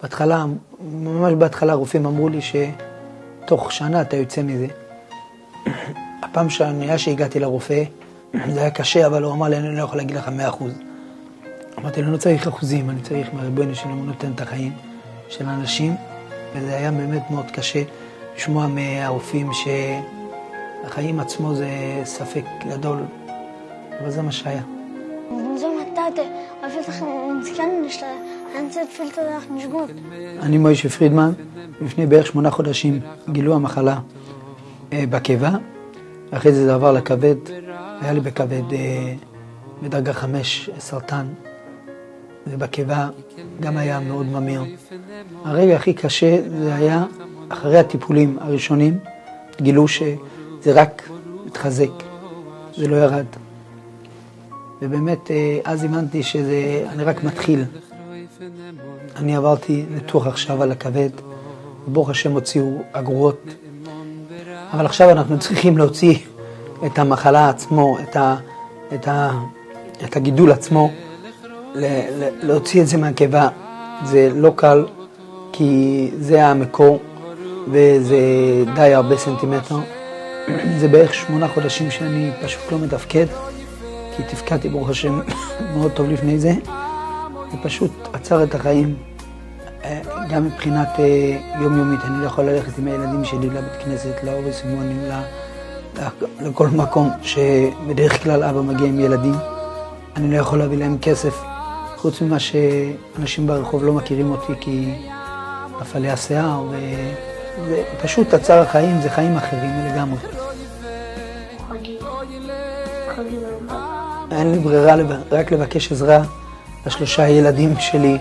בהתחלה, ממש בהתחלה הרופאים אמרו לי שתוך שנה אתה יוצא מזה. הפעם שנייה שהגעתי לרופא, זה היה קשה, אבל הוא אמר לי, אני לא יכול להגיד לך 100%. אמרתי לו, לא צריך אחוזים, אני צריך מהריבונו של עולם נותן את החיים של האנשים, וזה היה באמת מאוד קשה לשמוע מהרופאים שהחיים עצמו זה ספק גדול, אבל זה מה שהיה. אני מוישה פרידמן, לפני בערך 8 חודשים גילו המחלה בקיבה, אחרי זה עבר לכבד, היה לי בכבד בדרגה 5 סרטן, ובקיבה גם היה מאוד ממיר. הרגע הכי קשה זה היה אחרי הטיפולים הראשונים, גילו שזה רק מתחזק, זה לא ירד. ובאמת אז הבנתי שאני רק מתחיל. אני עברתי ניתוח עכשיו על הכבד, וברוך השם הוציאו אגרות, אבל עכשיו אנחנו צריכים להוציא את המחלה עצמו, את הגידול עצמו, להוציא את זה מהקיבה. זה לא קל, כי זה המקור, וזה די הרבה סנטימטר. זה בערך 8 חודשים שאני פשוט לא מתפקד, כי תפקדתי ברוך השם מאוד טוב לפני זה. זה פשוט עצר את החיים, גם מבחינת יומיומית. אני לא יכול ללכת עם הילדים שלי לבית כנסת, לאורי סימונים, לכל מקום שבדרך כלל אבא מגיע עם ילדים. אני לא יכול להביא להם כסף, חוץ ממה שאנשים ברחוב לא מכירים אותי כי נפל לי השיער, ופשוט עצר החיים, זה חיים אחרים לגמרי. אין לי ברירה רק לבקש עזרה ל3 ילדים שלי,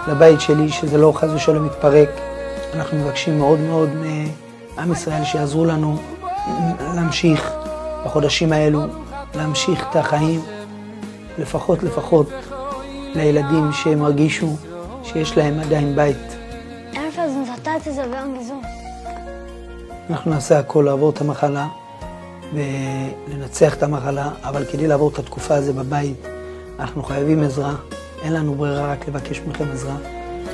לבית שלי, שזה לא חס ושלום מתפרק. אנחנו מבקשים מאוד מאוד מעם ישראל שיעזרו לנו להמשיך בחודשים האלו, להמשיך את החיים, לפחות לילדים שהם הרגישו שיש להם עדיין בית. אנחנו נעשה הכל לעבור את המחלה ולנצח את המחלה, אבל כדי לעבור את התקופה הזו בבית, אנחנו חייבים עזרה. אין לנו ברירה רק לבקש מכם עזרה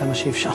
כמה שאפשר.